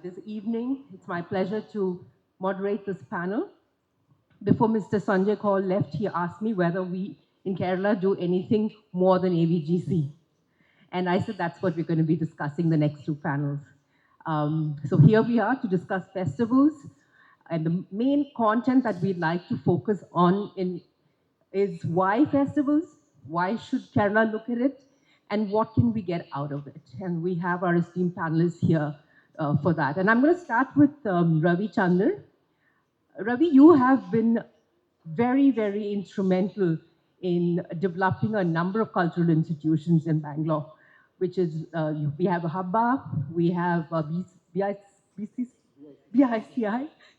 this evening. It's my pleasure to moderate this panel. Before Mr. Sanjay Kaul left, he asked me whether we in Kerala do anything more than AVGC. And I said that's what we're going to be discussing the next two panels. So here we are to discuss festivals. And the main content that we'd like to focus on is why festivals, why should Kerala look at it, and what can we get out of it? And we have our esteemed panelists here for that. And I'm going to start with Ravi Chandar. Ravi, you have been very, very instrumental in developing a number of cultural institutions in Bangalore, which is, we have a Habba, we have BICI,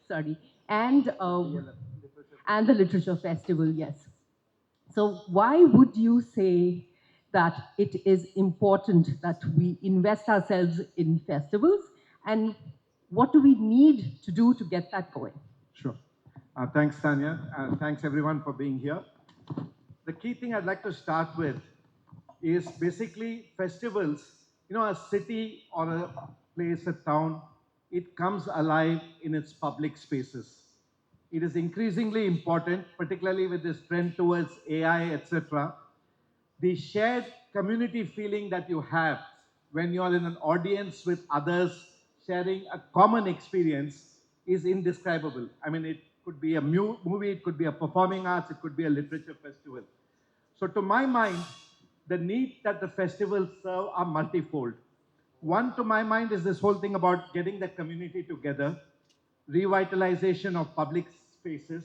sorry, and the Literature Festival, yes. So why would you say that it is important that we invest ourselves in festivals, and what do we need to do to get that going? Sure. Thanks, Tanya, and thanks everyone for being here. The key thing I'd like to start with is basically festivals. You know, a city or a place, a town, it comes alive in its public spaces. It is increasingly important, particularly with this trend towards AI, etc. The shared community feeling that you have when you are in an audience with others sharing a common experience is indescribable. I mean, it could be a movie, it could be a performing arts, it could be a literature festival. So to my mind, the need that the festivals serve are multifold. One, to my mind, is this whole thing about getting the community together, revitalization of public spaces.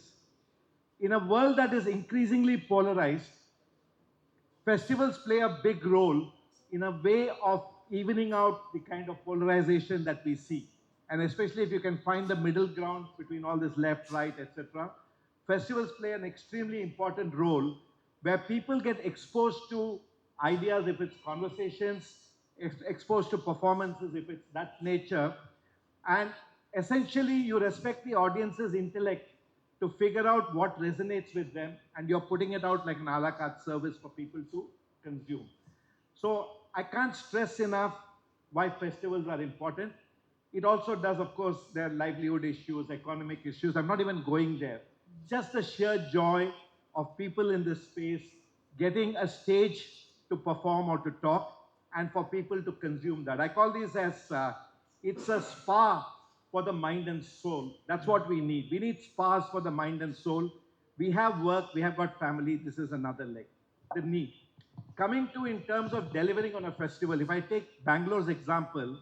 In a world that is increasingly polarized, festivals play a big role in a way of evening out the kind of polarization that we see. And especially if you can find the middle ground between all this left, right, etc. Festivals play an extremely important role where people get exposed to ideas, if it's conversations, exposed to performances, if it's that nature. And essentially, you respect the audience's intellect to figure out what resonates with them, and you're putting it out like an a la carte service for people to consume. So I can't stress enough why festivals are important. It also does, of course, there are livelihood issues, economic issues. I'm not even going there. Just the sheer joy of people in this space getting a stage to perform or to talk, and for people to consume that. I call these as, it's a spa for the mind and soul. That's what we need. We need spas for the mind and soul. We have work, we have got family. This is another leg, the need. Coming to in terms of delivering on a festival, if I take Bangalore's example,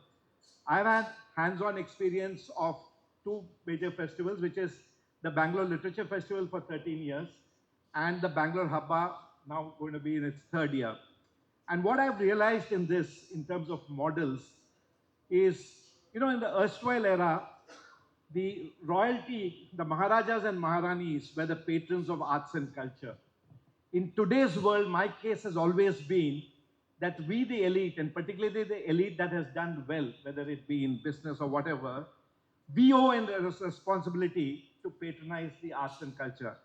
I've had hands-on experience of two major festivals, which is the Bangalore Literature Festival for 13 years and the Bangalore Habba, now going to be in its third year. And what I've realized in this, in terms of models, is, you know, in the erstwhile era, the royalty, the Maharajas and Maharanis were the patrons of arts and culture. In today's world, my case has always been that we, the elite, and particularly the elite that has done well, whether it be in business or whatever, we owe a responsibility to patronize the arts and culture.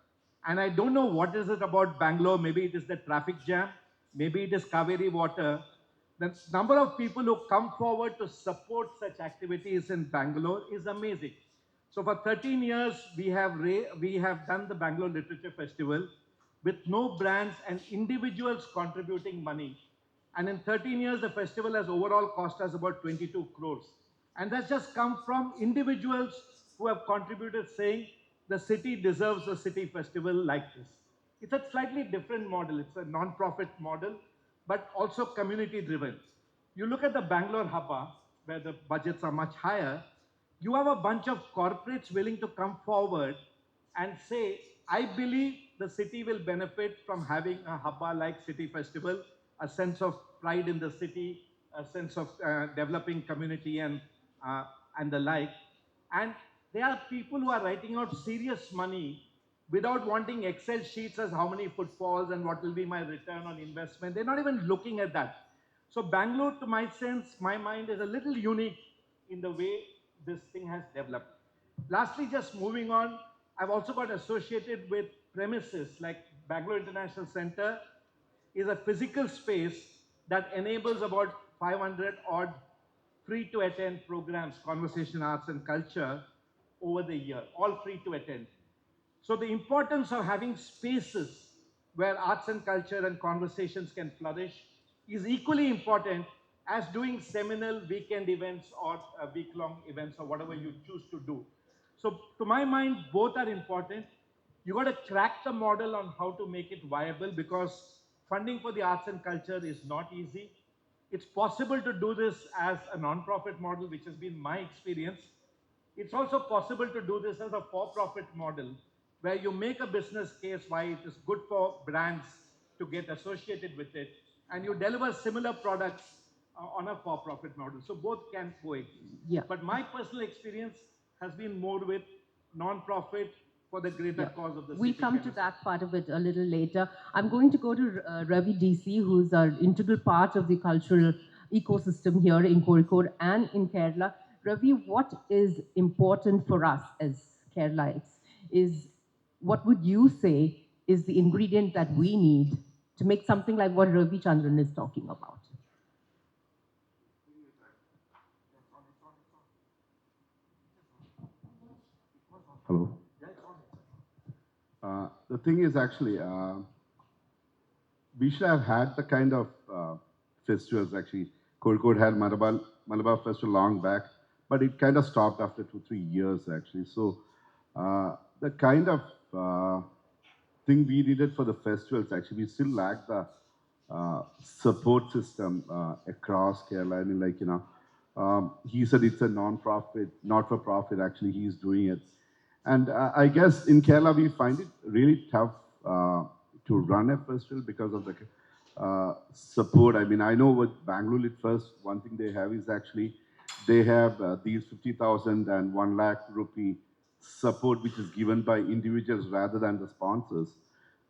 And I don't know what is it about Bangalore. Maybe it is the traffic jam. Maybe it is Kaveri water. The number of people who come forward to support such activities in Bangalore is amazing. So for 13 years, we have done the Bangalore Literature Festival with no brands and individuals contributing money. And in 13 years, the festival has overall cost us about 22 crores. And that's just come from individuals who have contributed saying the city deserves a city festival like this. It's a slightly different model. It's a non-profit model, but also community driven. You look at the Bangalore Habba, where the budgets are much higher, you have a bunch of corporates willing to come forward and say, I believe the city will benefit from having a Habba like city festival, a sense of pride in the city, a sense of developing community and the like. And there are people who are writing out serious money without wanting Excel sheets as how many footfalls and what will be my return on investment. They're not even looking at that. So Bangalore, to my sense, my mind, is a little unique in the way this thing has developed. Lastly, just moving on, I've also got associated with premises like Bangalore International Center is a physical space that enables about 500 odd free to attend programs, conversation, arts, and culture over the year, all free to attend. So the importance of having spaces where arts and culture and conversations can flourish is equally important as doing seminal weekend events or week-long events or whatever you choose to do. So to my mind, both are important. You got to crack the model on how to make it viable because funding for the arts and culture is not easy. It's possible to do this as a non-profit model, which has been my experience. It's also possible to do this as a for-profit model where you make a business case why it is good for brands to get associated with it and you deliver similar products on a for-profit model. So both can coexist. Yeah. But my personal experience has been more with non-profit for the greater cause of the We'll city. come to that part of it a little later. I'm going to go to Ravi DC, who's an integral part of the cultural ecosystem here in Kozhikode and in Kerala. Ravi, what is important for us as Keralites is what would you say is the ingredient that we need to make something like what Ravi Chandran is talking about? Hello. The thing is actually, we should have had the kind of festivals actually. Kozhikode had Malabar Festival long back, but it kind of stopped after 2-3 years actually. So the kind of thing we needed for the festivals actually, we still lack the support system across Kerala. I mean, like, he said it's a non-profit, not-for-profit, actually, he's doing it. And I guess in Kerala, we find it really tough to run a festival because of the support. I mean, I know with Bangalore Lit Fest, one thing they have is actually, they have these 50,000 and 1 lakh rupee support, which is given by individuals rather than the sponsors.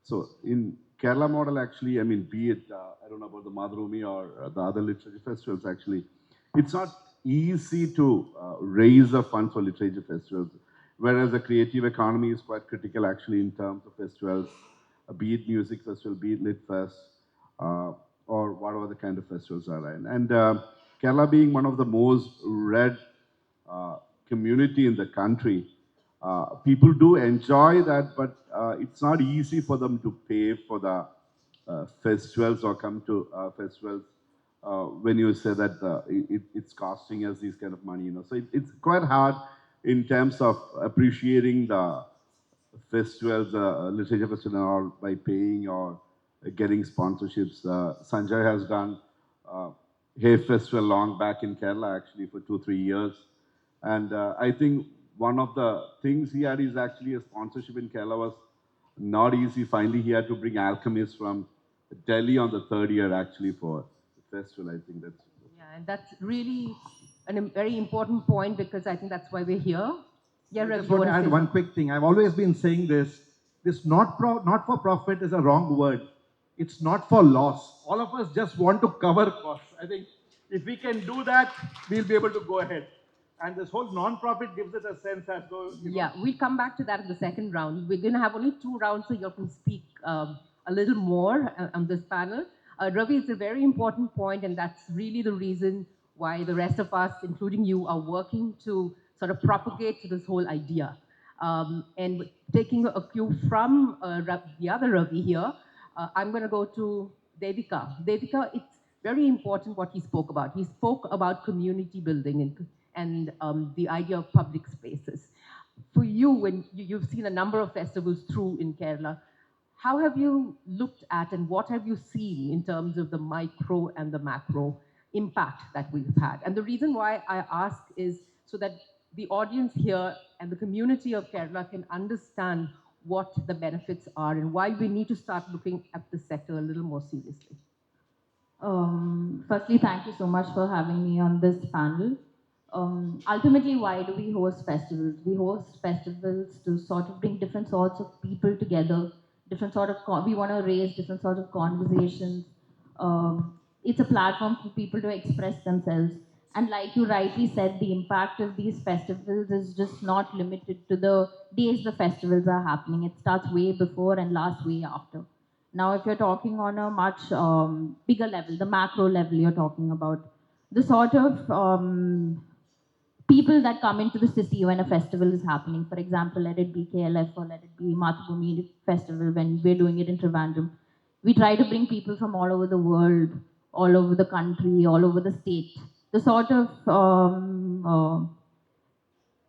So in Kerala model, actually, I mean, be it, I don't know about the Madhurumi or the other literature festivals, actually, it's not easy to raise the fund for literature festivals, whereas the creative economy is quite critical, actually, in terms of festivals, be it music festival, be it lit fest, or whatever the kind of festivals are. And Kerala being one of the most read community in the country, people do enjoy that, but it's not easy for them to pay for the festivals or come to festivals when you say that it's costing us these kind of money. So it's quite hard in terms of appreciating the festivals, literature festival and all by paying or getting sponsorships. Sanjay has done Hay Festival long back in Kerala actually for 2-3 years. And I think one of the things he had is actually a sponsorship in Kerala was not easy. Finally, he had to bring Alchemist from Delhi on the 3rd year actually for the festival. I think that's... Yeah, and that's really a very important point because I think that's why we're here. Yeah, I Ravi, just you want to wanna add say one quick thing. I've always been saying this. This not for profit is a wrong word. It's not for loss. All of us just want to cover costs. I think if we can do that, we'll be able to go ahead. And this whole non-profit gives it a sense as though... Yeah, we'll come back to that in the second round. We're going to have only 2 rounds so you can speak a little more on this panel. Ravi, it's a very important point, and that's really the reason why the rest of us, including you, are working to sort of propagate this whole idea. And taking a cue from the other Ravi here, I'm going to go to Devika. Devika, it's very important what he spoke about. He spoke about community building and the idea of public spaces. For you, when you've seen a number of festivals through in Kerala, how have you looked at and what have you seen in terms of the micro and the macro impact that we've had? And the reason why I ask is so that the audience here and the community of Kerala can understand what the benefits are and why we need to start looking at the sector a little more seriously. Firstly, thank you so much for having me on this panel. Ultimately, why do we host festivals? We host festivals to sort of bring different sorts of people together, different sort of, we want to raise different sort of conversations. It's a platform for people to express themselves. And like you rightly said, the impact of these festivals is just not limited to the days the festivals are happening. It starts way before and lasts way after. Now, if you're talking on a much bigger level, the macro level you're talking about, the sort of people that come into the city when a festival is happening. For example, let it be KLF or let it be Mathabhumi festival when we're doing it in Trivandrum. We try to bring people from all over the world, all over the country, all over the state. The sort of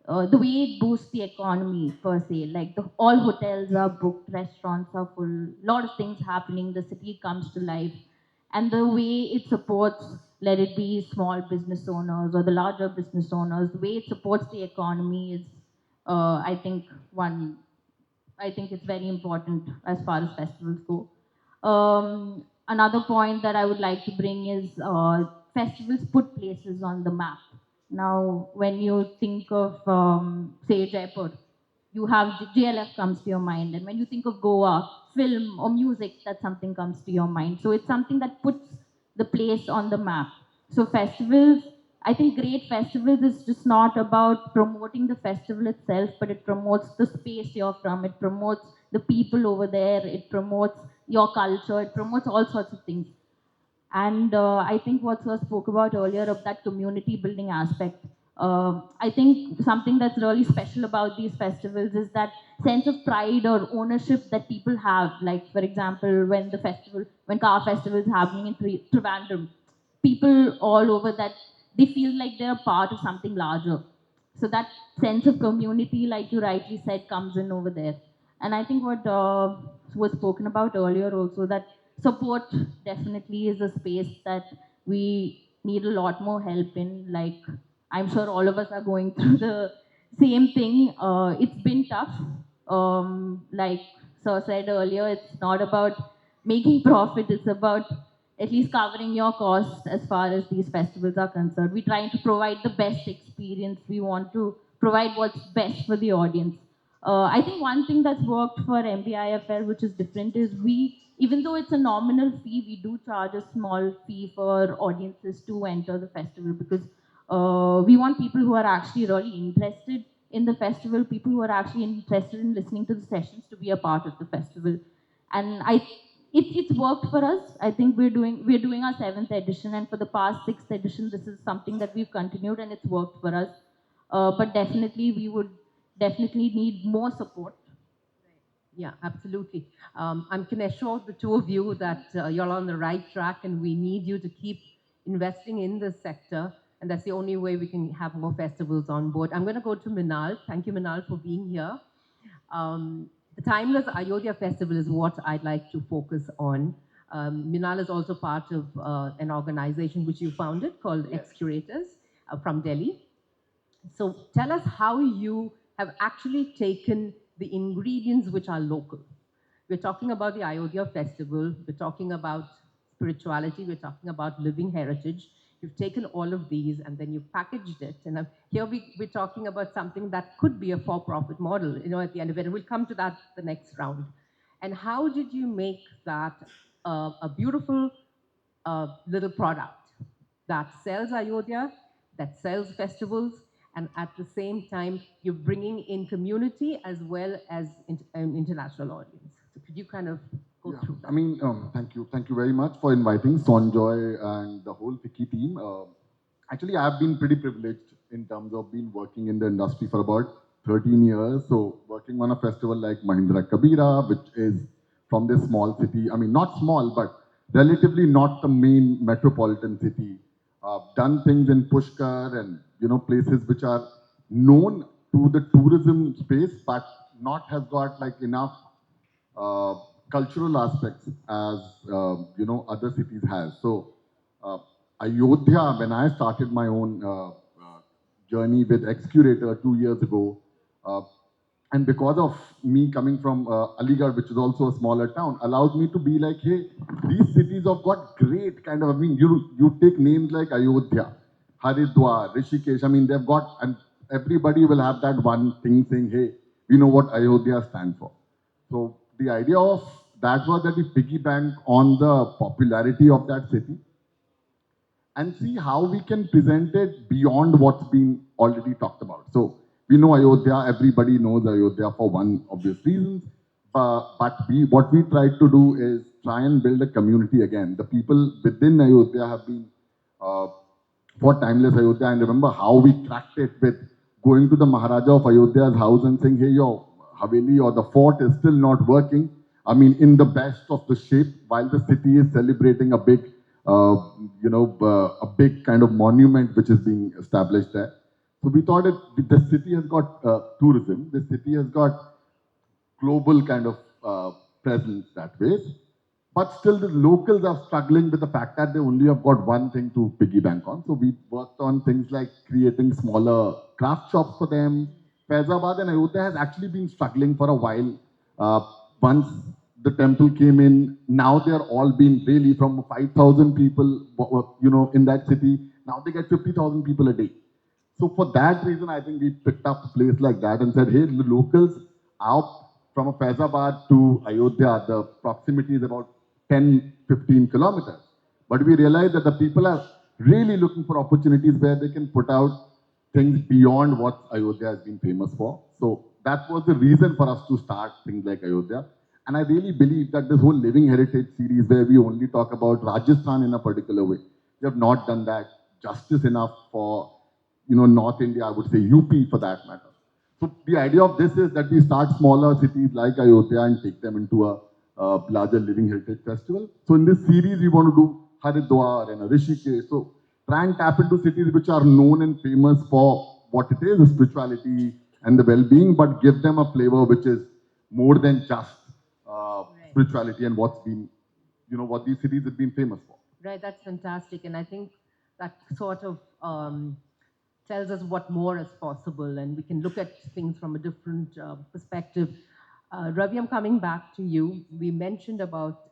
the way it boosts the economy per se. Like all hotels are booked, restaurants are full, lot of things happening. The city comes to life, and the way it supports, let it be small business owners or the larger business owners, the way it supports the economy is, I think one. I think it's very important as far as festivals go. Another point that I would like to bring is festivals put places on the map. Now, when you think of, say, Jaipur, you have JLF comes to your mind, and when you think of Goa, film or music, that something comes to your mind. So it's something that puts the place on the map. So festivals, I think great festivals is just not about promoting the festival itself, but it promotes the space you're from, it promotes the people over there, it promotes your culture, it promotes all sorts of things. And I think what Sir spoke about earlier of that community building aspect. I think something that's really special about these festivals is that sense of pride or ownership that people have. Like, for example, when Car Festival is happening in Trivandrum, people all over that, they feel like they're a part of something larger. So that sense of community, like you rightly said, comes in over there. And I think what was spoken about earlier also, that support definitely is a space that we need a lot more help in. Like, I'm sure all of us are going through the same thing. It's been tough. Like Sir said earlier, it's not about making profit, it's about at least covering your costs as far as these festivals are concerned. We're trying to provide the best experience. We want to provide what's best for the audience. I think one thing that's worked for MBIFL, which is different, is even though it's a nominal fee, we do charge a small fee for audiences to enter the festival, because we want people who are actually really interested in the festival, people who are actually interested in listening to the sessions to be a part of the festival. And it's worked for us. I think we're doing our 7th edition, and for the past 6th edition, this is something that we've continued, and it's worked for us. But definitely, we would definitely need more support. Yeah, absolutely. I can assure the two of you that you're on the right track, and we need you to keep investing in this sector. And that's the only way we can have more festivals on board. I'm going to go to Minal. Thank you, Minal, for being here. The Timeless Ayodhya Festival is what I'd like to focus on. Minal is also part of an organization which you founded called Ex-Curators from Delhi. So tell us how you have actually taken the ingredients which are local. We're talking about the Ayodhya festival, we're talking about spirituality, we're talking about living heritage. You've taken all of these and then you've packaged it. And here we're talking about something that could be a for-profit model, at the end of it. And we'll come to that the next round. And how did you make that a beautiful little product that sells Ayodhya, that sells festivals, and at the same time, you're bringing in community as well as an international audience. So could you kind of go through that? I mean, thank you very much for inviting Sonjoy and the whole Fiki team. Actually, I've been pretty privileged in terms of being working in the industry for about 13 years. So working on a festival like Mahindra Kabira, which is from this small city. I mean, not small, but relatively not the main metropolitan city. Done things in Pushkar and places which are known to the tourism space, but not has got like enough cultural aspects as other cities has. So Ayodhya, when I started my own journey with Ex-Curator 2 years ago, and because of me coming from Aligarh, which is also a smaller town, allows me to be like, hey, these cities have got great kind of, you take names like Ayodhya, Haridwar, Rishikesh, they've got, and everybody will have that one thing saying, hey, we know what Ayodhya stands for. So the idea of that was that we piggy bank on the popularity of that city and see how we can present it beyond what's been already talked about. So we know Ayodhya, everybody knows Ayodhya for one obvious reason. But what we tried to do is try and build a community again. The people within Ayodhya have been for Timeless Ayodhya. And remember how we cracked it with going to the Maharaja of Ayodhya's house and saying, hey, your Haveli or the fort is still not working. I mean, in the best of the shape, while the city is celebrating a big, a big kind of monument which is being established there. So we thought the city has got tourism, the city has got global kind of presence that way. But still, the locals are struggling with the fact that they only have got one thing to piggy bank on. So we worked on things like creating smaller craft shops for them. Faizabad and Ayodhya has actually been struggling for a while. Once the temple came in, now they are all being really from 5,000 people, in that city. Now they get 50,000 people a day. So for that reason, I think we picked up a place like that and said, hey, the locals out from a Faizabad to Ayodhya, the proximity is about 10, 15 kilometers. But we realized that the people are really looking for opportunities where they can put out things beyond what Ayodhya has been famous for. So that was the reason for us to start things like Ayodhya. And I really believe that this whole Living Heritage series where we only talk about Rajasthan in a particular way, we have not done that justice enough for North India, I would say UP for that matter. So the idea of this is that we start smaller cities like Ayodhya and take them into a larger Living Heritage Festival. So in this series, we want to do Haridwar and Rishikesh. So try and tap into cities which are known and famous for what it is, the spirituality and the well-being, but give them a flavor which is more than just spirituality and what's been, what these cities have been famous for. Right, that's fantastic. And I think that sort of tells us what more is possible, and we can look at things from a different perspective. Ravi, I'm coming back to you. We mentioned about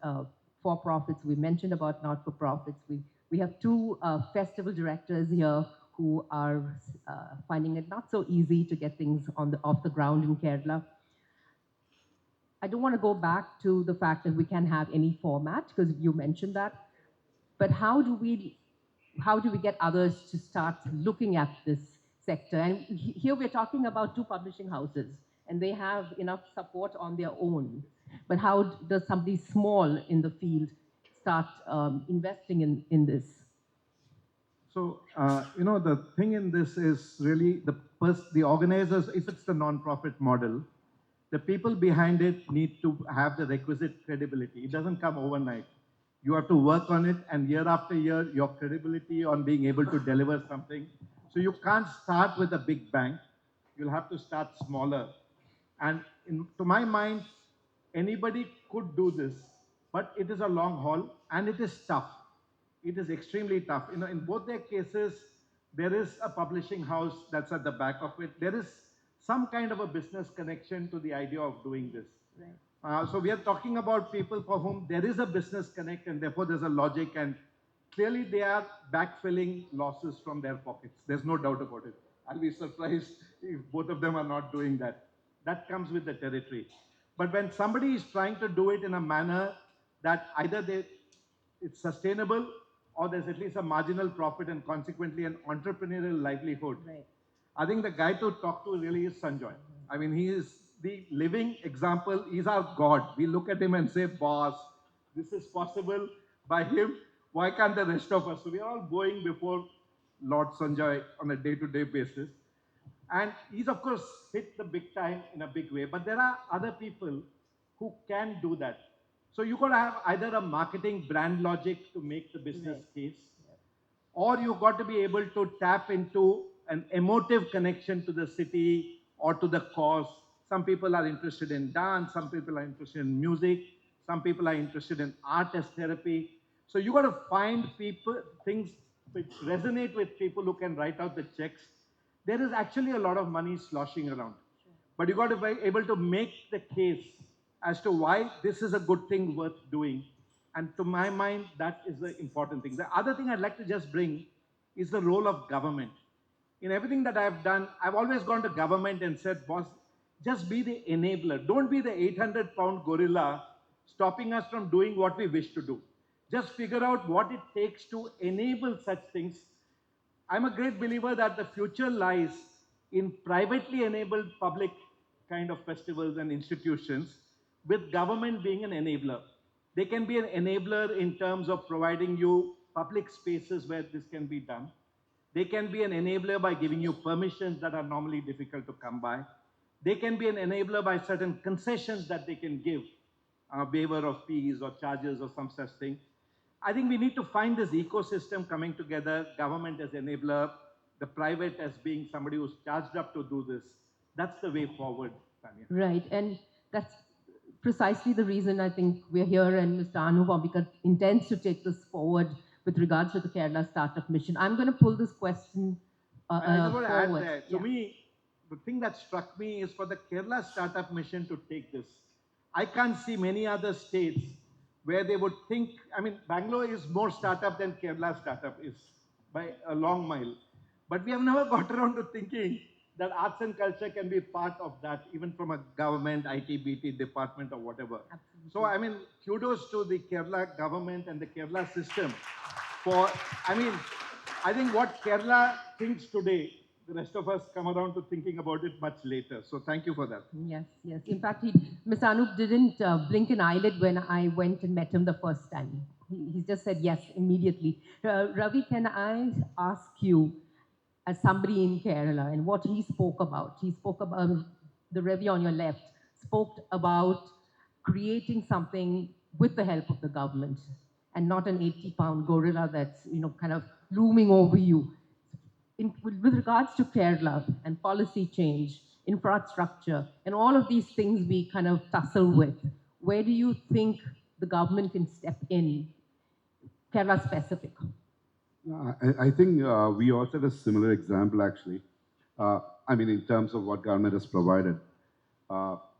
for-profits, we mentioned about not-for-profits. We have two festival directors here who are finding it not so easy to get things off the ground in Kerala. I don't want to go back to the fact that we can have any format, because you mentioned that. But how do we get others to start looking at this sector? And here we're talking about two publishing houses, and they have enough support on their own. But how does somebody small in the field start investing in this? So, the thing in this is really the organizers, if it's the non-profit model, the people behind it need to have the requisite credibility. It doesn't come overnight. You have to work on it, and year after year, your credibility on being able to deliver something. So you can't start with a big bang. You'll have to start smaller. And to my mind, anybody could do this, but it is a long haul and it is tough. It is extremely tough. In both their cases, there is a publishing house that's at the back of it. There is some kind of a business connection to the idea of doing this. Right. So we are talking about people for whom there is a business connect, and therefore there's a logic, and clearly they are backfilling losses from their pockets. There's no doubt about it. I'll be surprised if both of them are not doing that. That comes with the territory. But when somebody is trying to do it in a manner that either it's sustainable, or there's at least a marginal profit and consequently an entrepreneurial livelihood. Right. I think the guy to talk to really is Sanjoy. I mean, he is the living example. He's our God. We look at him and say, boss, this is possible by him. Why can't the rest of us? So we are all going before Lord Sanjoy on a day-to-day basis. And he's, of course, hit the big time in a big way. But there are other people who can do that. So you got to have either a marketing brand logic to make the business case, or you got to be able to tap into an emotive connection to the city or to the cause. Some people are interested in dance, some people are interested in music, some people are interested in art as therapy. So you got to find things which resonate with people who can write out the checks. There is actually a lot of money sloshing around, but you got to be able to make the case as to why this is a good thing worth doing. And to my mind, that is the important thing. The other thing I'd like to just bring is the role of government. In everything that I've done, I've always gone to government and said, boss, just be the enabler. Don't be the 800-pound gorilla stopping us from doing what we wish to do. Just figure out what it takes to enable such things. I'm a great believer that the future lies in privately enabled public kind of festivals and institutions, with government being an enabler. They can be an enabler in terms of providing you public spaces where this can be done. They can be an enabler by giving you permissions that are normally difficult to come by. They can be an enabler by certain concessions that they can give, a waiver of fees or charges or some such thing. I think we need to find this ecosystem coming together, government as enabler, the private as being somebody who's charged up to do this. That's the way forward, Tanya. Right, and that's precisely the reason I think we're here, and Mr. Anu Bombika intends to take this forward with regards to the Kerala Startup Mission. I'm going to pull this question I just want to add forward. that. To me, the thing that struck me is for the Kerala Startup Mission to take this. I can't see many other states where they would think, I mean, Bangalore is more startup than Kerala startup is by a long mile. But we have never got around to thinking that arts and culture can be part of that, even from a government, IT, department or whatever. Absolutely. So, I mean, kudos to the Kerala government and the Kerala system for, I mean, I think what Kerala thinks today, the rest of us come around to thinking about it much later. So thank you for that. Yes, yes. In fact, Mr. Anup didn't blink an eyelid when I went and met him the first time. He just said yes immediately. Ravi, can I ask you, as somebody in Kerala, and what he spoke about? He spoke about, the Ravi on your left, spoke about creating something with the help of the government and not an 80-pound gorilla that's, kind of looming over you. With regards to Kerala and policy change, infrastructure, and all of these things we kind of tussle with, where do you think the government can step in, Kerala specific? I think we also had a similar example actually. I mean, in terms of what government has provided.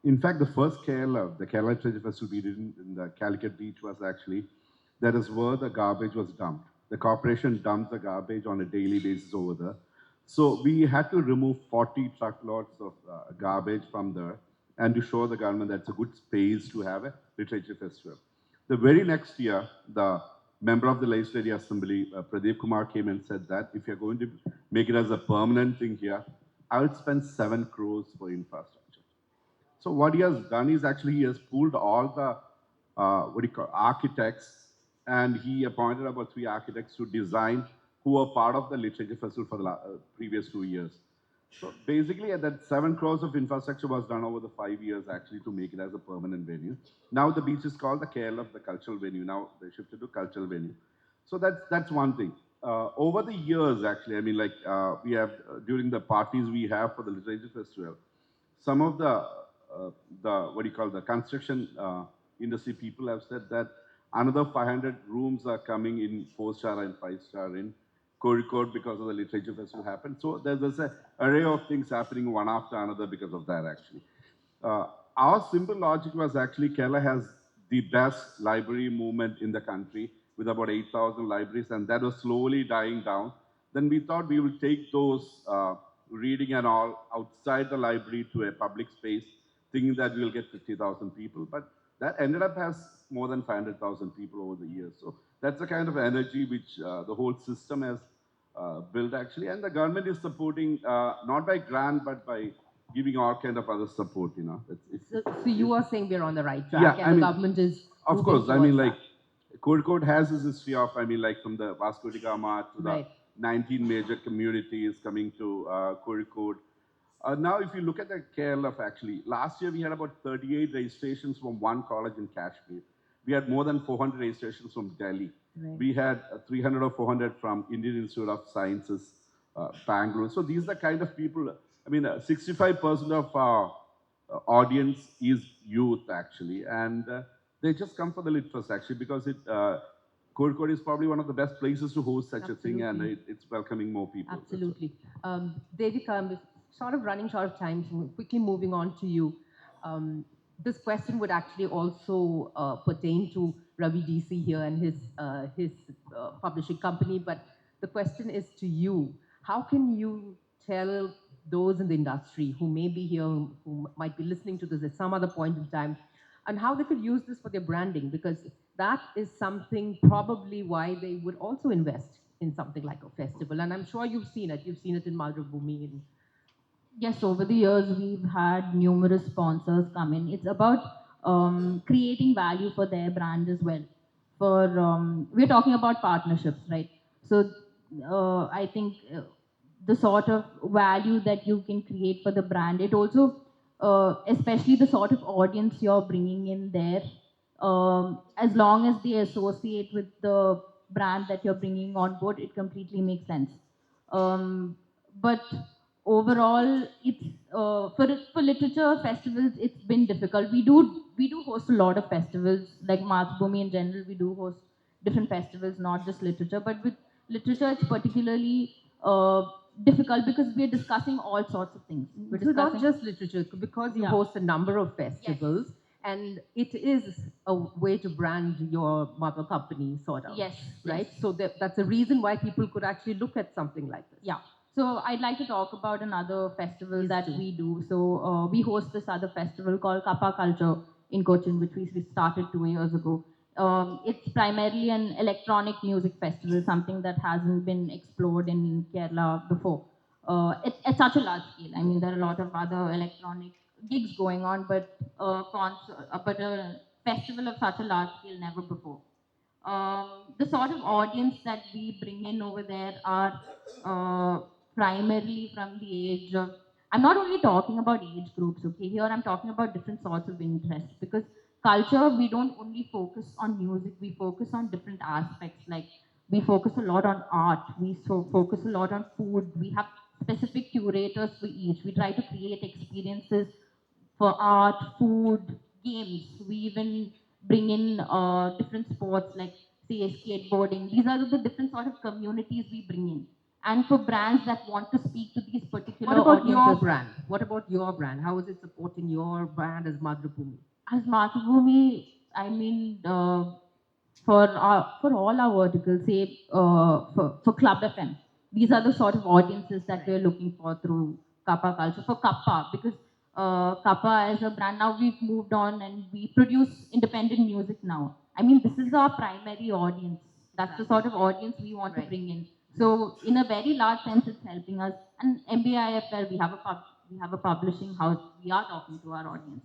In fact, the first Kerala, the Kerala Treasure Festival we did in the Calicut beach was actually, that is where the garbage was dumped. The corporation dumps the garbage on a daily basis over there. So we had to remove 40 truckloads of garbage from there and to show the government that's a good space to have a literature festival. The very next year, the member of the Legislative Assembly, Pradeep Kumar, came and said that if you're going to make it as a permanent thing here, I will spend 7 crores for infrastructure. So what he has done is actually he has pulled all the architects, and he appointed about 3 architects to design who were part of the literature festival for the previous 2 years. So basically, that 7 crores of infrastructure was done over the 5 years actually to make it as a permanent venue. Now the beach is called the Kerala, the cultural venue. Now they shifted to cultural venue. So that's one thing. Over the years, actually, I mean, like we have during the parties we have for the literature festival, some of the the construction industry people have said that another 500 rooms are coming in 4-star and 5-star in Kozhikode because of the literature festival happened. So there's an array of things happening one after another because of that actually. Our simple logic was actually Kerala has the best library movement in the country with about 8,000 libraries, and that was slowly dying down. Then we thought we will take those reading and all outside the library to a public space, thinking that we will get 50,000 people. But that ended up has more than 500,000 people over the years. So that's the kind of energy which the whole system has built actually. And the government is supporting, not by grant, but by giving all kind of other support, So you are saying we're on the right track, Yeah, and I the mean, government is Of course, I moving mean, towards like, Kozhikode has this history of, I mean, like, from the Vasco da Gama to the Right. 19 major communities coming to Kozhikode. Now, if you look at the Kerala, actually, last year we had about 38 registrations from one college in Kashmir. We had more than 400 registrations from Delhi. Right. We had 300 or 400 from Indian Institute of Sciences, Bangalore. So these are the kind of people, I mean, 65% of our audience is youth, actually. And they just come for the Lit Fest, actually, because Kozhikode is probably one of the best places to host such a thing, and it's welcoming more people. Absolutely. Devika, I'm sort of running short of time, so quickly moving on to you. This question would actually also pertain to Ravi DC here and his publishing company, but the question is to you. How can you tell those in the industry who may be here, who might be listening to this at some other point in time, and how they could use this for their branding? Because that is something probably why they would also invest in something like a festival. And I'm sure you've seen it. You've seen it in Malrabhumi. Yes, over the years, we've had numerous sponsors come in. It's about creating value for their brand as well. We're talking about partnerships, right? So I think the sort of value that you can create for the brand. It also, especially the sort of audience you're bringing in there, as long as they associate with the brand that you're bringing on board, it completely makes sense. But overall, it's for literature festivals. It's been difficult. We do host a lot of festivals like Mathrubhumi in general. We do host different festivals, not just literature. But with literature, it's particularly difficult because we're discussing all sorts of things. We're So not discussing just literature, because you Yeah. host a number of festivals, and it is a way to brand your mother company, sort of. Yes, Right? yes. So that's a reason why people could actually look at something like this. Yeah. So I'd like to talk about another festival Please that do. we do. So we host this other festival called Kappa Culture in Cochin, which we started 2 years ago. It's primarily an electronic music festival, something that hasn't been explored in Kerala before. At such a large scale. I mean, there are a lot of other electronic gigs going on, but but a festival of such a large scale never before. The sort of audience that we bring in over there are primarily from the age of, I'm not only talking about age groups, okay, here I'm talking about different sorts of interests because culture, we don't only focus on music, we focus on different aspects. Like we focus a lot on art, focus a lot on food, we have specific curators for each. We try to create experiences for art, food, games. We even bring in different sports like say skateboarding. These are the different sort of communities we bring in. And for brands that want to speak to these particular What about your audiences, brand? What about your brand? How is it supporting your brand as Madhubhumi? as Mathrubhumi, I mean, for all our verticals, say for Club FM, these are the sort of audiences that we're looking for through Kappa Culture. For Kappa, because Kappa as a brand, now we've moved on and we produce independent music now. I mean, this is our primary audience. That's the sort of audience we want to Right. bring in. So, in a very large sense, it's helping us. And MBIFL, we have a publishing house. We are talking to our audience.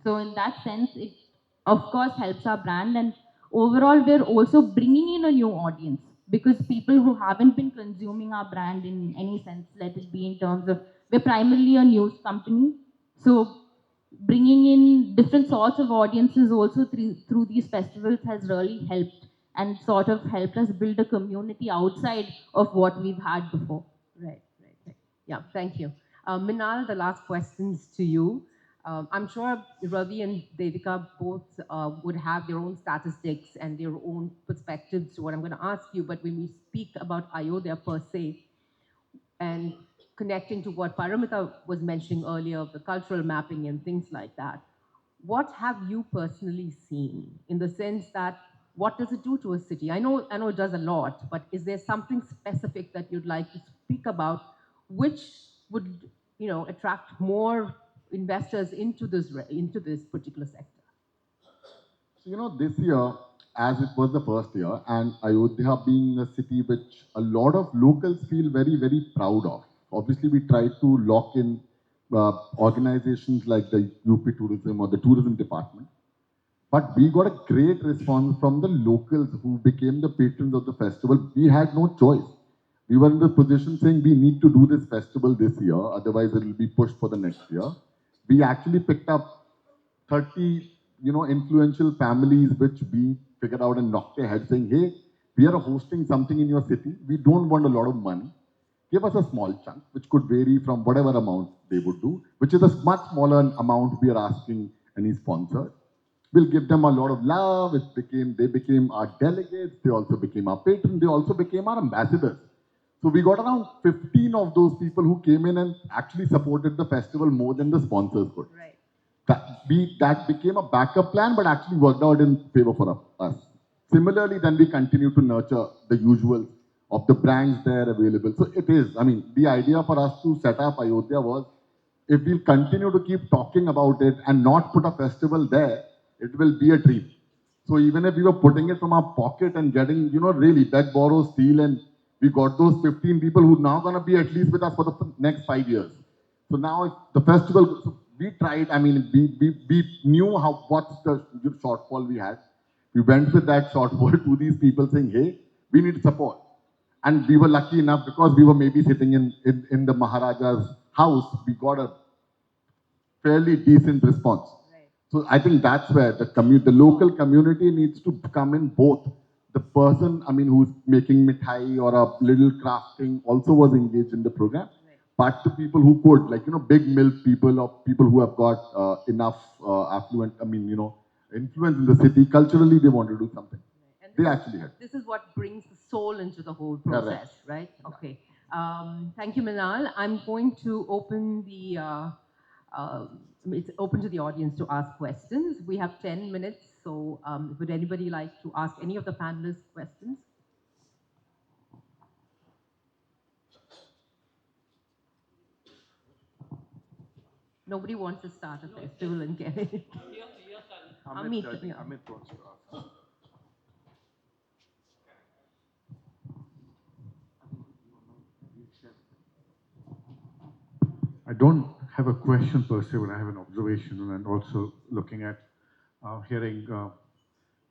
So, in that sense, it of course helps our brand, and overall we're also bringing in a new audience because people who haven't been consuming our brand in any sense, let it be in terms of, we're primarily a news company, so bringing in different sorts of audiences also through these festivals has really helped and sort of helped us build a community outside of what we've had before. Right, right, right. Yeah, thank you. Minal, the last questions to you. I'm sure Ravi and Devika both would have their own statistics and their own perspectives to what I'm going to ask you, but when we speak about Ayodhya per se, and connecting to what Paramita was mentioning earlier, the cultural mapping and things like that, what have you personally seen in the sense that what does it do to a city? I know it does a lot, but is there something specific that you'd like to speak about which would, attract more investors into this particular sector? So, this year, as it was the first year, and Ayodhya being a city which a lot of locals feel very, very proud of. Obviously, we tried to lock in organizations like the UP Tourism or the tourism department. But we got a great response from the locals who became the patrons of the festival. We had no choice. We were in the position saying we need to do this festival this year, otherwise it will be pushed for the next year. We actually picked up 30, influential families which we figured out and knocked their heads saying, hey, we are hosting something in your city. We don't want a lot of money. Give us a small chunk, which could vary from whatever amount they would do, which is a much smaller amount we are asking any sponsor. We'll give them a lot of love. They became our delegates. They also became our patrons. They also became our ambassadors. So we got around 15 of those people who came in and actually supported the festival more than the sponsors could. Right. That became a backup plan, but actually worked out in favor for us. Similarly, then we continue to nurture the usual of the brands there available. So it is, the idea for us to set up Ayodhya was, if we'll continue to keep talking about it and not put a festival there, it will be a dream. So even if we were putting it from our pocket and getting, really beg, borrow, steal, and we got those 15 people who are now going to be at least with us for the next 5 years. So now the festival, so we tried, we knew what's the shortfall we had. We went with that shortfall to these people saying, hey, we need support. And we were lucky enough because we were maybe sitting in the Maharaja's house, we got a fairly decent response. Right. So I think that's where the local community needs to come in both. The person, I mean, who's making mithai or a little crafting also was engaged in the program. Right. But the people who could, like, big milk people or people who have got enough affluent, I mean, influence in the city, culturally they want to do something. And They actually had. this is what brings the soul into the whole Correct. process, right? Okay. Thank you, Minal. I'm going to open the it's open to the audience to ask questions. We have 10 minutes, so would anybody like to ask any of the panelists questions? Nobody wants to start a festival in Kerala. Amit, yeah. Amit wants to ask. I don't have a question per se, but I have an observation, and also looking at, hearing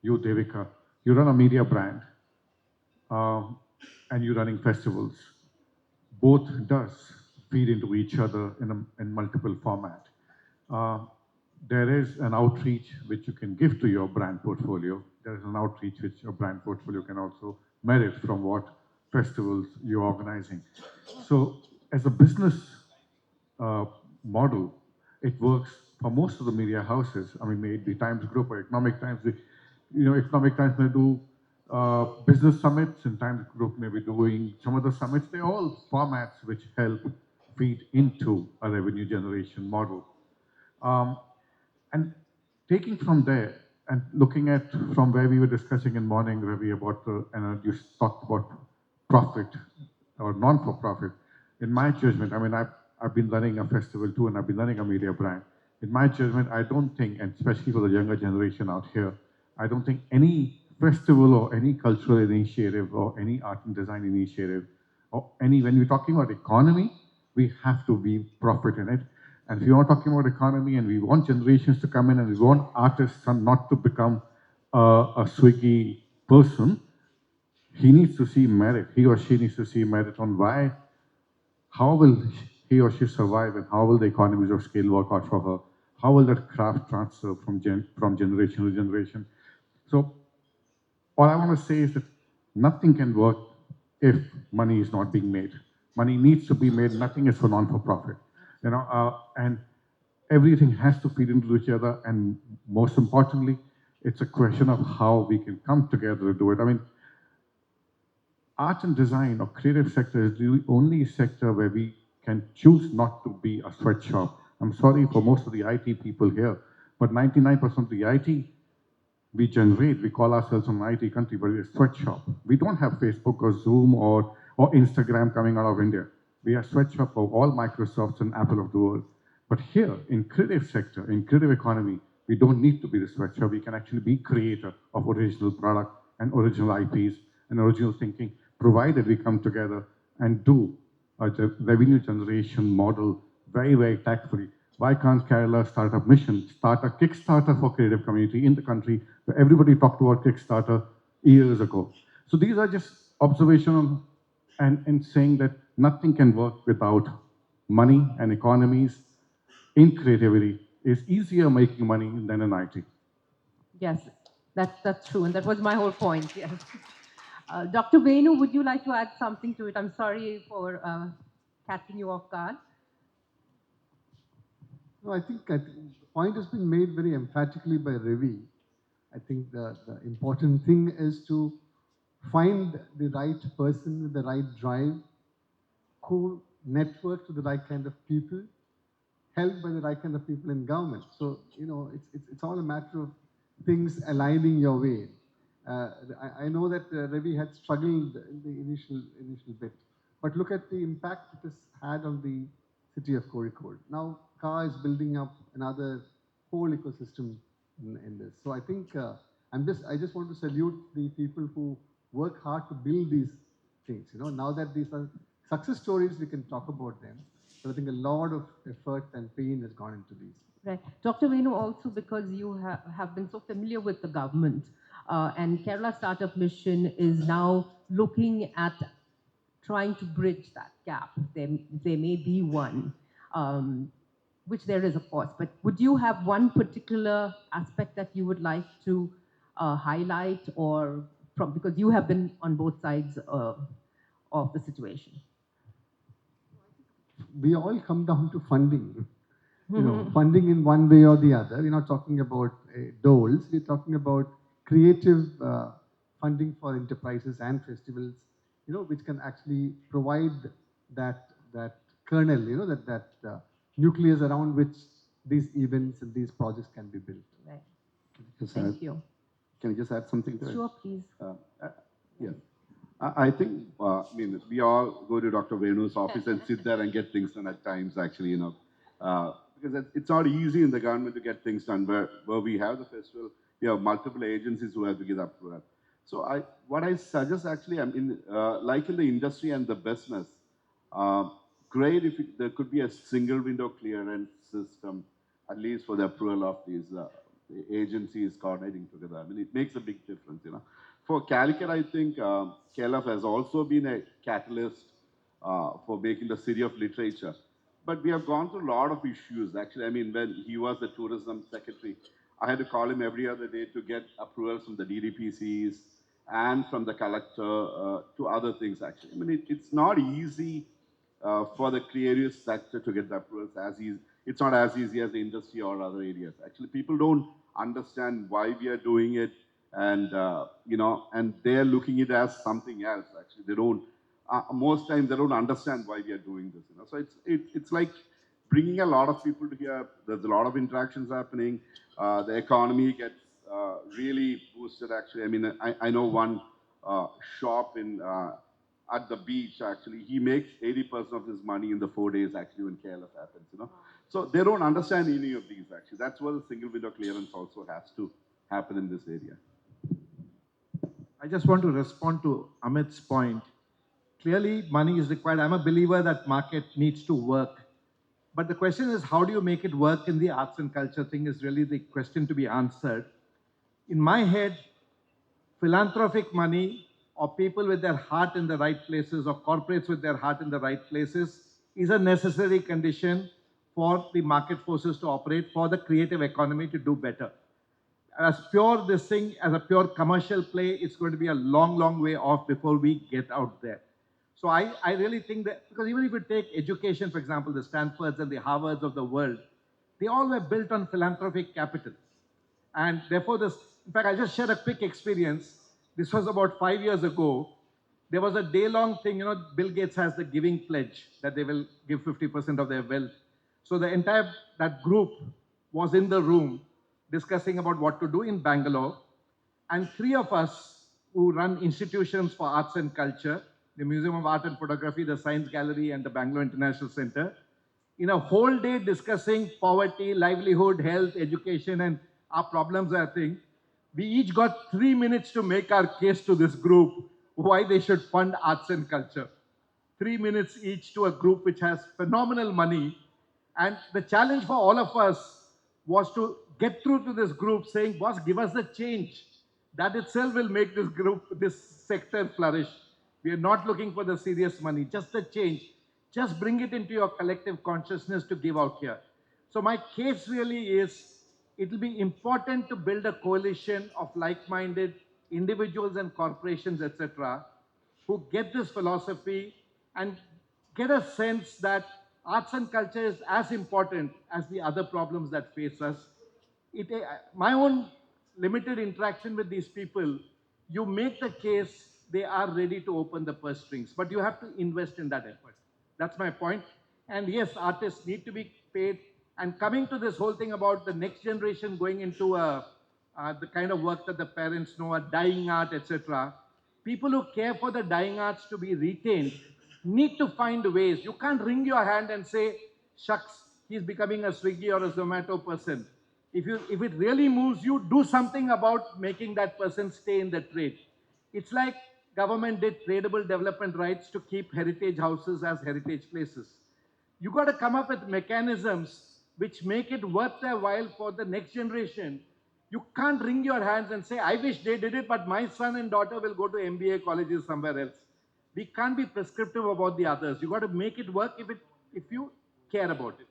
you, Devika. You run a media brand, and you're running festivals. Both does feed into each other in multiple format. Uh, there is an outreach which you can give to your brand portfolio. There is an outreach which your brand portfolio can also merit from what festivals you're organizing. So, as a business uh, model, it works for most of the media houses. I mean, may it be Times Group or Economic Times. Economic Times may do business summits, and Times Group may be doing some other summits. They're all formats which help feed into a revenue generation model. Um, and taking from there and looking at from where we were discussing in morning, Ravi, about and you talked about profit or non-for-profit. In my judgment, I mean, I've been running a festival too, and I've been running a media brand. In my judgment, I don't think, and especially for the younger generation out here, I don't think any festival or any cultural initiative or any art and design initiative or any, when we're talking about economy, we have to be profit in it. And if you are talking about economy and we want generations to come in and we want artists not to become a swiggy person, he needs to see merit. He or she needs to see merit on why, how will he or she survive, and how will the economies of scale work out for her? How will that craft transfer from generation to generation? So all I want to say is that nothing can work if money is not being made. Money needs to be made. Nothing is for non-for-profit, and everything has to feed into each other. And most importantly, it's a question of how we can come together to do it. I mean, art and design or creative sector is the only sector where we can choose not to be a sweatshop. I'm sorry for most of the IT people here, but 99% of the IT we generate, we call ourselves an IT country, but we're a sweatshop. We don't have Facebook or Zoom or Instagram coming out of India. We are a sweatshop of all Microsofts and Apple of the world. But here, in creative sector, in creative economy, we don't need to be the sweatshop. We can actually be creator of original product and original IPs and original thinking, provided we come together and do a revenue generation model very, very tactfully. Why can't Kerala Startup Mission start a Kickstarter for creative community in the country where everybody talked about Kickstarter years ago? So these are just observational and saying that nothing can work without money and economies in creativity. Is easier making money than in IT. Yes, that's true, and that was my whole point. Yes. Dr. Venu, would you like to add something to it? I'm sorry for catching you off guard. No, I think the point has been made very emphatically by Ravi. I think the important thing is to find the right person with the right drive, who networks with the right kind of people, helped by the right kind of people in government. So, it's all a matter of things aligning your way. I know that Ravi had struggled in the initial bit, but look at the impact it has had on the city of Kozhikode. Now, Ka is building up another whole ecosystem in this. So I think I just want to salute the people who work hard to build these things. Now that these are success stories, we can talk about them. But I think a lot of effort and pain has gone into these. Right. Dr. Venu, also because you have been so familiar with the government, and Kerala Startup Mission is now looking at trying to bridge that gap. There may be one, which there is, of course, but would you have one particular aspect that you would like to highlight, or from, because you have been on both sides of the situation? We all come down to funding. Funding in one way or the other. We're not talking about doles. We're talking about creative funding for enterprises and festivals, which can actually provide that kernel, that nucleus around which these events and these projects can be built. Right. Thank you. Can I just add something to it? Sure, please. Yeah. I think, I mean, we all go to Dr. Venu's office and sit there and get things done at times, actually, because it's not easy in the government to get things done. Where we have the festival, we have multiple agencies who have to get up to that. So what I suggest, actually, like in the industry and the business, great if there could be a single window clearance system, at least for the approval of these agencies coordinating together. I mean, it makes a big difference, For Calicut, I think KLF has also been a catalyst for making the city of literature. But we have gone through a lot of issues, actually. I mean, when he was the tourism secretary, I had to call him every other day to get approvals from the DDPCs and from the collector to other things, actually. I mean, it's not easy for the creative sector to get the approvals as easy. It's not as easy as the industry or other areas. Actually, people don't understand why we are doing it, and and they're looking at it as something else. Actually, they don't. Most times, they don't understand why we are doing this. So it's like bringing a lot of people together. There's a lot of interactions happening. The economy gets really boosted. Actually, I mean, I know one shop in at the beach. Actually, he makes 80% of his money in the 4 days. Actually, when KLF happens, So they don't understand any of these. Actually, that's where the single window clearance also has to happen in this area. I just want to respond to Amit's point. Clearly, money is required. I'm a believer that market needs to work. But the question is, how do you make it work in the arts and culture thing is really the question to be answered. In my head, philanthropic money or people with their heart in the right places or corporates with their heart in the right places is a necessary condition for the market forces to operate, for the creative economy to do better. As pure this thing, as a pure commercial play, it's going to be a long, long way off before we get out there. So I really think that, because even if you take education, for example, the Stanfords and the Harvards of the world, they all were built on philanthropic capital. And therefore, in fact, I'll just share a quick experience. This was about 5 years ago. There was a day-long thing, Bill Gates has the giving pledge that they will give 50% of their wealth. So the entire, that group was in the room discussing about what to do in Bangalore. And 3 of us who run institutions for arts and culture, the Museum of Art and Photography, the Science Gallery, and the Bangalore International Center, in a whole day discussing poverty, livelihood, health, education, and our problems, I think, we each got 3 minutes to make our case to this group why they should fund arts and culture. 3 minutes each to a group which has phenomenal money. And the challenge for all of us was to get through to this group saying, boss, give us the change. That itself will make this group, this sector flourish. We are not looking for the serious money, just the change. Just bring it into your collective consciousness to give out here. So my case really is, it will be important to build a coalition of like-minded individuals and corporations, etc., who get this philosophy and get a sense that arts and culture is as important as the other problems that face us. My own limited interaction with these people, you make the case they are ready to open the purse strings, but you have to invest in that effort. That's my point. And yes, artists need to be paid. And coming to this whole thing about the next generation going into the kind of work that the parents know, a dying art, etc., people who care for the dying arts to be retained need to find ways. You can't wring your hand and say, shucks, he's becoming a Swiggy or a Zomato person. If it really moves you, do something about making that person stay in the trade. It's like government did tradable development rights to keep heritage houses as heritage places. You got to come up with mechanisms which make it worth their while for the next generation. You can't wring your hands and say, I wish they did it, but my son and daughter will go to MBA colleges somewhere else. We can't be prescriptive about the others. You got to make it work if you care about it.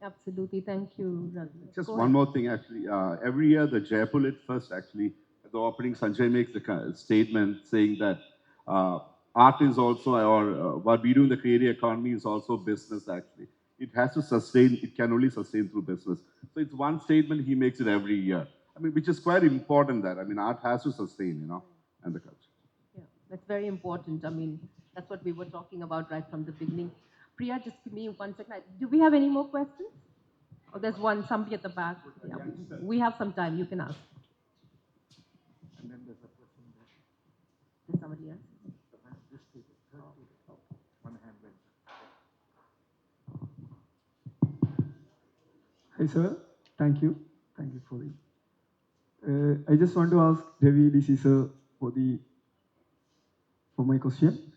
Absolutely. Thank you, Raghu. Just Go one ahead. more thing, actually. Every year, the Jaipur Lit Fest, actually, at the opening, Sanjay makes a statement saying that art is also, or what we do in the creative economy is also business, actually. It has to sustain, it can only sustain through business. So it's one statement, he makes it every year. I mean, which is quite important that, I mean, art has to sustain, and the culture. Yeah, that's very important. I mean, that's what we were talking about right from the beginning. Priya, just give me 1 second. Do we have any more questions? Oh, there's somebody at the back. Yeah, we have some time. You can ask. And then there's a person there. There's somebody else. This table, third table. One hand went. Hi, sir. Thank you. Thank you for the. I just want to ask Devi DC sir for my question.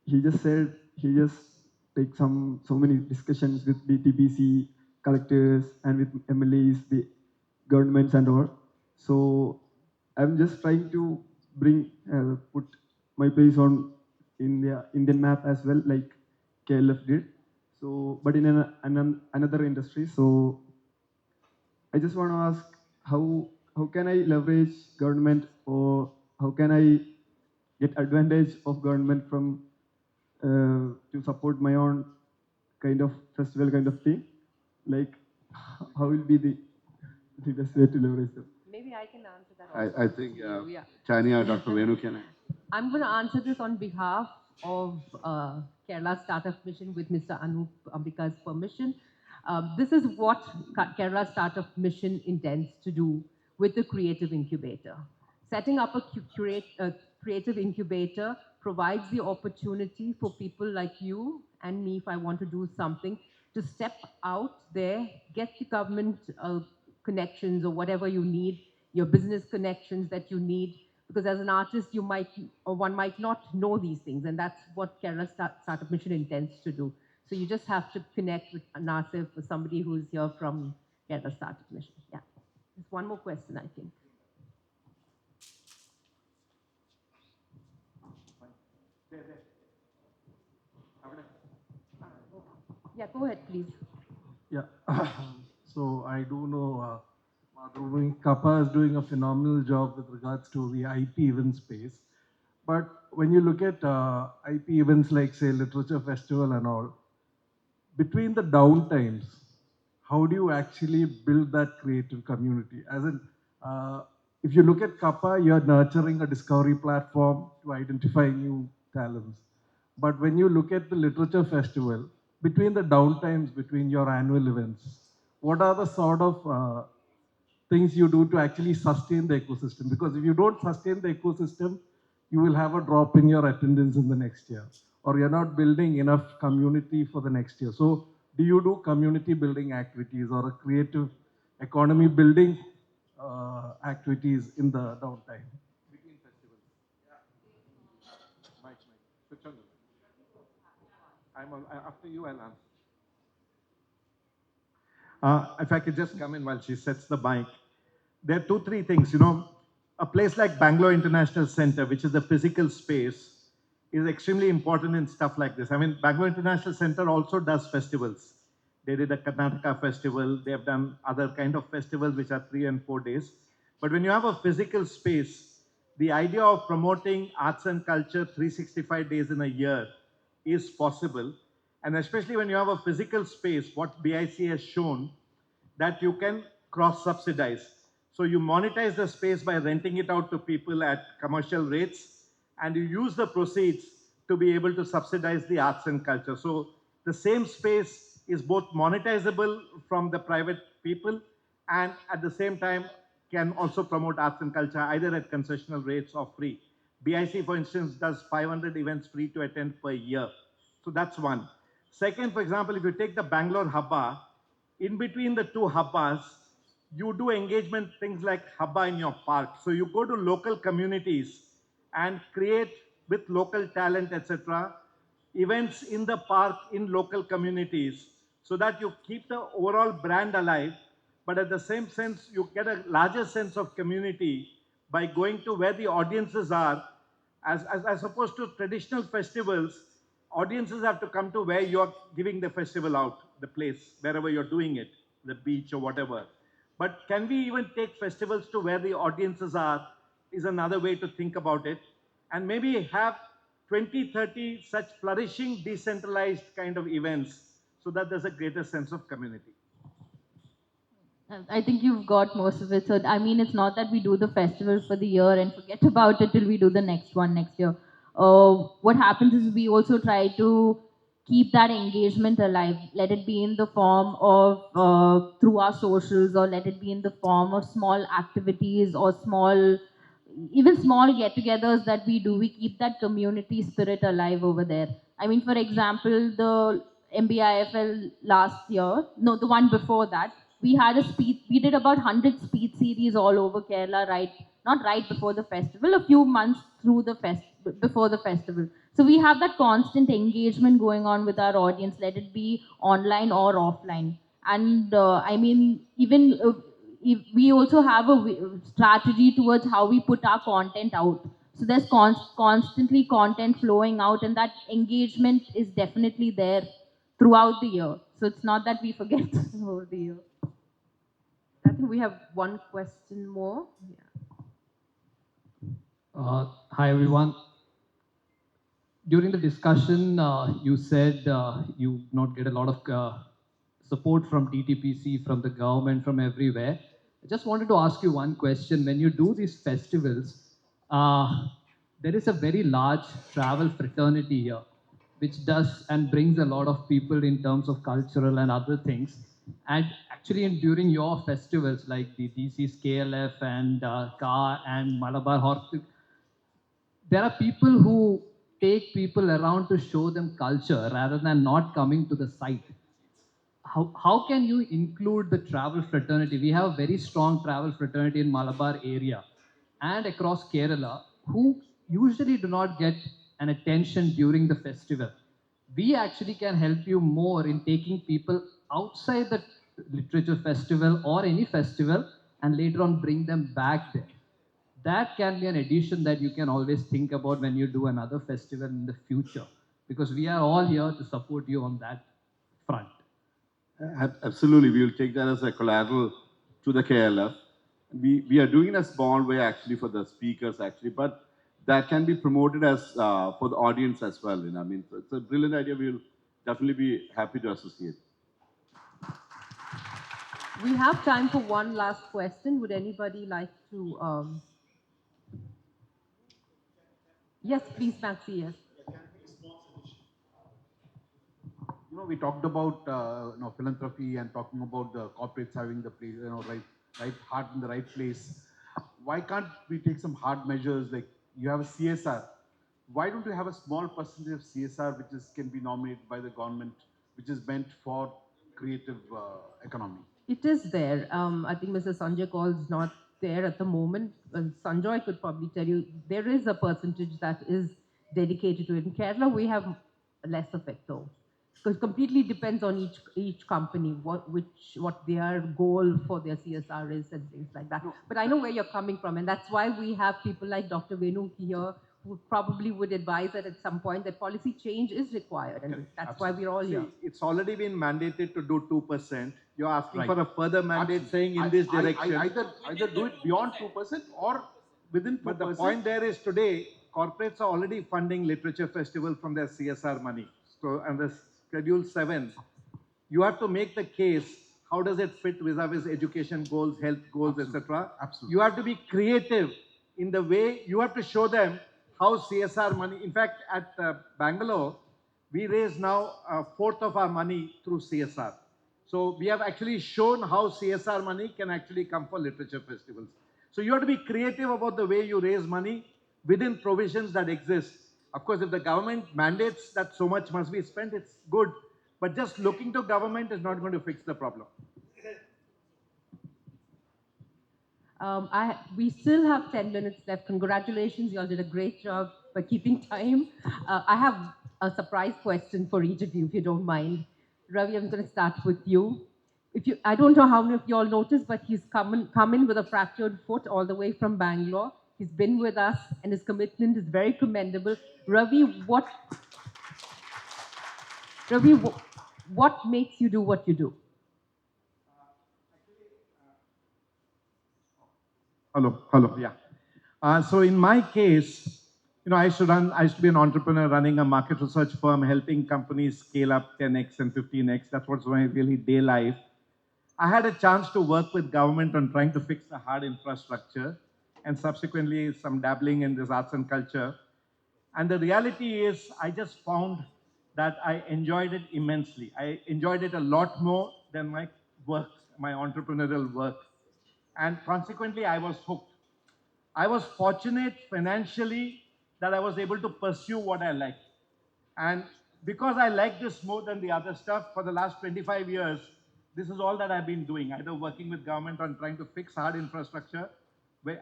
He just said he just take so many discussions with the TPC collectors and with MLAs, the governments and all. So I'm just trying to put my place on in the Indian map as well, like KLF did. So, but in another industry. So I just want to ask how can I leverage government, or how can I get advantage of government from to support my own kind of festival kind of thing? Like how will be the best way to leverage them? Maybe I can answer that also. I think Yeah. Chania, Dr. Venu, can I? I'm going to answer this on behalf of Kerala Startup Mission with Mr. Anup Ambika's permission. This is what Kerala Startup Mission intends to do with the Creative Incubator. Setting up a creative incubator provides the opportunity for people like you and me, if I want to do something, to step out there, get the government connections or whatever you need, your business connections that you need, because as an artist, you might, or one might not know these things, and that's what Kerala Startup Mission intends to do. So you just have to connect with Nasif or somebody who's here from Kerala Startup Mission. Yeah. There's one more question, I think. Yeah, go ahead, please. Yeah. So I do know Kappa is doing a phenomenal job with regards to the IP event space. But when you look at IP events like, say, Literature Festival and all, between the downtimes, how do you actually build that creative community? As in, if you look at Kappa, you're nurturing a discovery platform to identify new talents. But when you look at the Literature Festival, between the downtimes, between your annual events, what are the sort of things you do to actually sustain the ecosystem? Because if you don't sustain the ecosystem, you will have a drop in your attendance in the next year, or you're not building enough community for the next year. So do you do community building activities or a creative economy building activities in the downtime? Between festivals. Mike. Switch on. After you, I'll answer. If I could just come in while she sets the mic. There are two, three things. A place like Bangalore International Center, which is a physical space, is extremely important in stuff like this. I mean, Bangalore International Center also does festivals. They did a Karnataka festival. They have done other kind of festivals which are 3 and 4 days. But when you have a physical space, the idea of promoting arts and culture 365 days in a year is possible. And especially when you have a physical space, what BIC has shown, that you can cross-subsidize. So you monetize the space by renting it out to people at commercial rates, and you use the proceeds to be able to subsidize the arts and culture. So the same space is both monetizable from the private people, and at the same time can also promote arts and culture either at concessional rates or free. BIC, for instance, does 500 events free to attend per year. So that's one. Second, for example, if you take the Bangalore Habba, in between the two Habbas, you do engagement things like Habba in your park. So you go to local communities and create with local talent, etc., events in the park in local communities so that you keep the overall brand alive, but at the same sense, you get a larger sense of community by going to where the audiences are, As opposed to traditional festivals, audiences have to come to where you're giving the festival out, the place, wherever you're doing it, the beach or whatever. But can we even take festivals to where the audiences are, is another way to think about it. And maybe have 20, 30 such flourishing, decentralized kind of events so that there's a greater sense of community. I think you've got most of it. So, I mean, it's not that we do the festival for the year and forget about it till we do the next one next year. What happens is we also try to keep that engagement alive. Let it be in the form of through our socials, or let it be in the form of small activities or even small get-togethers that we do. We keep that community spirit alive over there. I mean, for example, the MBIFL last year, no, the one before that, we had a speech. We did about 100 speech series all over Kerala, right? Not right before the festival, a few months through the before the festival. So we have that constant engagement going on with our audience, let it be online or offline. And I mean, even we also have a strategy towards how we put our content out. So there's constantly content flowing out, and that engagement is definitely there throughout the year. So it's not that we forget over the year. I think we have one question more. Yeah. Hi, everyone. During the discussion, you said you not get a lot of support from DTPC, from the government, from everywhere. I just wanted to ask you one question. When you do these festivals, there is a very large travel fraternity here, which does and brings a lot of people in terms of cultural and other things. And actually, during your festivals like the DC's KLF and Ka and Malabar Horse, there are people who take people around to show them culture rather than not coming to the site. How can you include the travel fraternity? We have a very strong travel fraternity in Malabar area and across Kerala who usually do not get an attention during the festival. We actually can help you more in taking people outside the literature festival or any festival and later on bring them back there. That can be an addition that you can always think about when you do another festival in the future, because we are all here to support you on that front. Absolutely, we will take that as a collateral to the KLF. We are doing in a small way actually for the speakers actually, but that can be promoted as for the audience as well. I mean, so it's a brilliant idea. We'll definitely be happy to associate. We have time for one last question. Would anybody like to? Yes, please, Maxi. Yes. We talked about philanthropy and talking about the corporates having the place, right heart in the right place. Why can't we take some hard measures like you have a CSR? Why don't you have a small percentage of CSR which can be nominated by the government, which is meant for creative economy? It is there. I think Mr. Sanjay Kaul is not there at the moment. Sanjay could probably tell you there is a percentage that is dedicated to it. In Kerala, we have less of it though, because it completely depends on each company what their goal for their CSR is and things like that. But I know where you're coming from, and that's why we have people like Dr. Venu here who probably would advise that at some point that policy change is required, and that's why we're all here. It's already been mandated to do 2%. You're asking for a further mandate saying in this direction. Either do it beyond 2% or within 2%. But the point there is today, corporates are already funding literature festival from their CSR money. So, and the Schedule 7, you have to make the case, how does it fit vis-a-vis education goals, health goals, etc. Absolutely. You have to be creative in the way, you have to show them how CSR money, in fact, at Bangalore, we raise now a fourth of our money through CSR. So we have actually shown how CSR money can actually come for literature festivals. So you have to be creative about the way you raise money within provisions that exist. Of course, if the government mandates that so much must be spent, it's good. But just looking to government is not going to fix the problem. We still have 10 minutes left. Congratulations, you all did a great job by keeping time. I have a surprise question for each of you, if you don't mind. Ravi, I'm going to start with you. I don't know how many of you all noticed, but he's come in with a fractured foot all the way from Bangalore. He's been with us, and his commitment is very commendable. Ravi, what makes you do what you do? Hello, yeah. So in my case, I used to be an entrepreneur running a market research firm, helping companies scale up 10x and 15x. That's what's my really day life. I had a chance to work with government on trying to fix the hard infrastructure and subsequently some dabbling in this arts and culture. And the reality is, I just found that I enjoyed it immensely. I enjoyed it a lot more than my work, my entrepreneurial work. And consequently, I was hooked. I was fortunate financially that I was able to pursue what I liked. And because I like this more than the other stuff, for the last 25 years, this is all that I've been doing, either working with government on trying to fix hard infrastructure.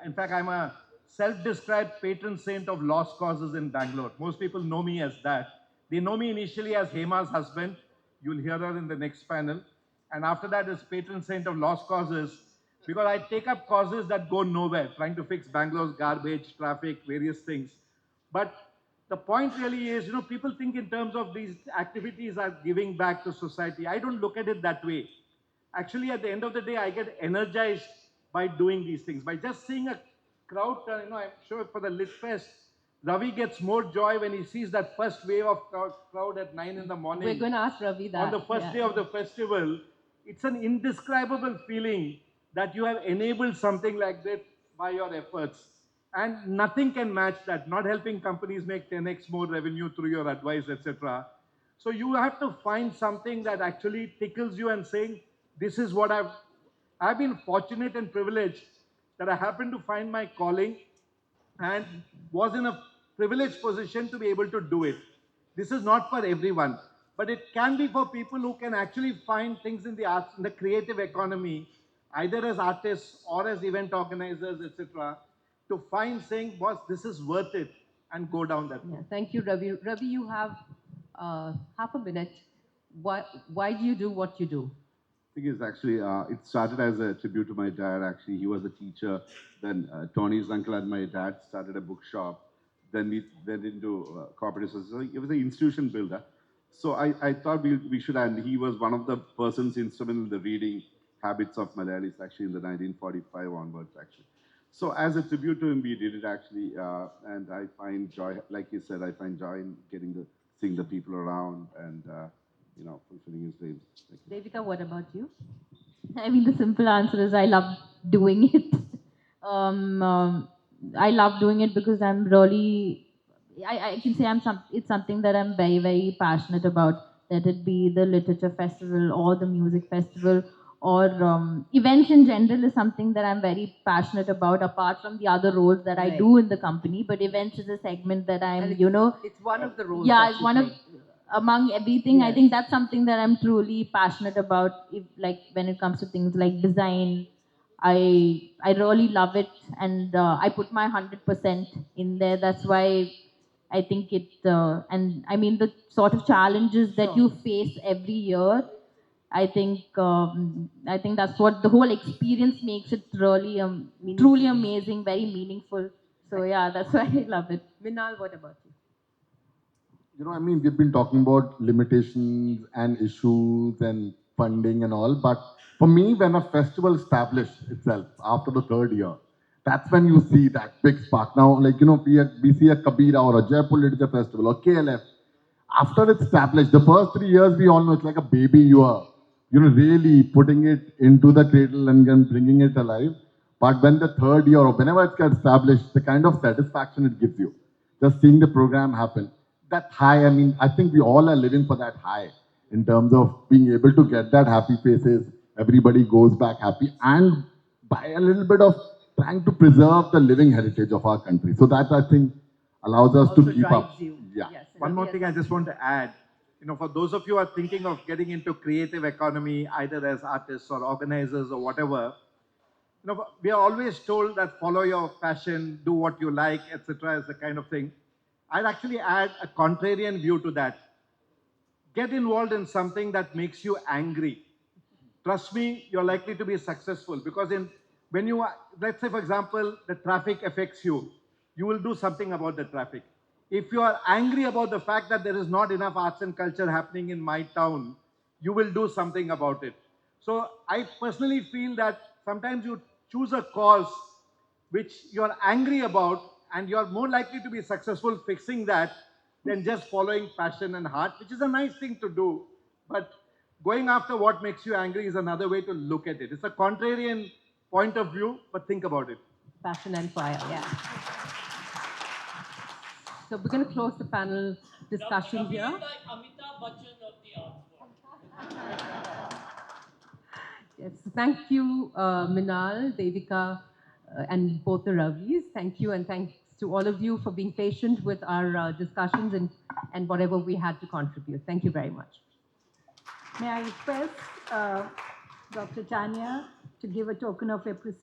In fact, I'm a self-described patron saint of lost causes in Bangalore. Most people know me as that. They know me initially as Hema's husband. You'll hear her in the next panel. And after that is patron saint of lost causes, because I take up causes that go nowhere, trying to fix Bangalore's garbage, traffic, various things. But the point really is, people think in terms of these activities are giving back to society. I don't look at it that way. Actually, at the end of the day, I get energized by doing these things. By just seeing a crowd, I'm sure for the Lit Fest, Ravi gets more joy when he sees that first wave of crowd at 9 in the morning. We're going to ask Ravi that. On the first day of the festival, it's an indescribable feeling that you have enabled something like that by your efforts. And nothing can match that, not helping companies make 10x more revenue through your advice, etc. So you have to find something that actually tickles you and saying, this is what I've been fortunate and privileged that I happened to find my calling and was in a privileged position to be able to do it. This is not for everyone, but it can be for people who can actually find things in the arts, in the creative economy, either as artists or as event organizers, etc., to find saying, boss, this is worth it, and go down that road. Yeah, thank you, Ravi. Ravi, you have half a minute. Why do you do what you do? Thing is actually, it started as a tribute to my dad. Actually, he was a teacher. Then Tony's uncle and my dad started a bookshop. Then we went into cooperative. So it was an institution builder. So I thought we should, and he was one of the persons instrumental in the reading habits of Malayalis actually in the 1945 onwards actually. So as a tribute to him, we did it actually, and I find joy, like you said, I find joy in seeing the people around and fulfilling his dreams. Devika, what about you? I mean, the simple answer is I love doing it. I love doing it because I'm really, I can say it's something that I'm very, very passionate about. Let it be the literature festival or the music festival or events in general is something that I'm very passionate about, apart from the other roles that I do in the company. But events is a segment that I'm, it's one of the roles. yeah, it's one of among everything. Yes. I think that's something that I'm truly passionate about. If, like when it comes to things like design, I really love it, and I put my 100% in there. That's why I think it. And I mean the sort of challenges that you face every year. I think that's what the whole experience makes it really truly amazing, very meaningful. So yeah, that's why I love it. Minal, what about you? I mean, we've been talking about limitations and issues and funding and all, but for me, when a festival established itself after the third year, that's when you see that big spark. Now, like, we see a Kabira or a Jaipur Literature Festival or KLF. After it's established, the first 3 years, we all know it's like a baby. You are, really putting it into the cradle and then bringing it alive. But when the third year or whenever it gets established, the kind of satisfaction it gives you, just seeing the program happen, that high, I mean, I think we all are living for that high in terms of being able to get that happy faces. Everybody goes back happy and by a little bit of trying to preserve the living heritage of our country. So that, I think, allows us also to keep up. You. Yeah. Yes. One more thing I just want to add, for those of you who are thinking of getting into creative economy, either as artists or organizers or whatever, we are always told that follow your passion, do what you like, etc. is the kind of thing. I'd actually add a contrarian view to that. Get involved in something that makes you angry. Trust me, you're likely to be successful because in when you, let's say for example, the traffic affects you, you will do something about the traffic. If you are angry about the fact that there is not enough arts and culture happening in my town, you will do something about it. So I personally feel that sometimes you choose a cause which you're angry about and you're more likely to be successful fixing that than just following passion and heart, which is a nice thing to do. But going after what makes you angry is another way to look at it. It's a contrarian point of view, but think about it. Passion and fire, yeah. So we're going to close the panel discussion here. Yes, thank you, Minal, Devika, and both the Ravis. Thank you, and thanks to all of you for being patient with our discussions and whatever we had to contribute. Thank you very much. May I request Dr. Tanya to give a token of appreciation?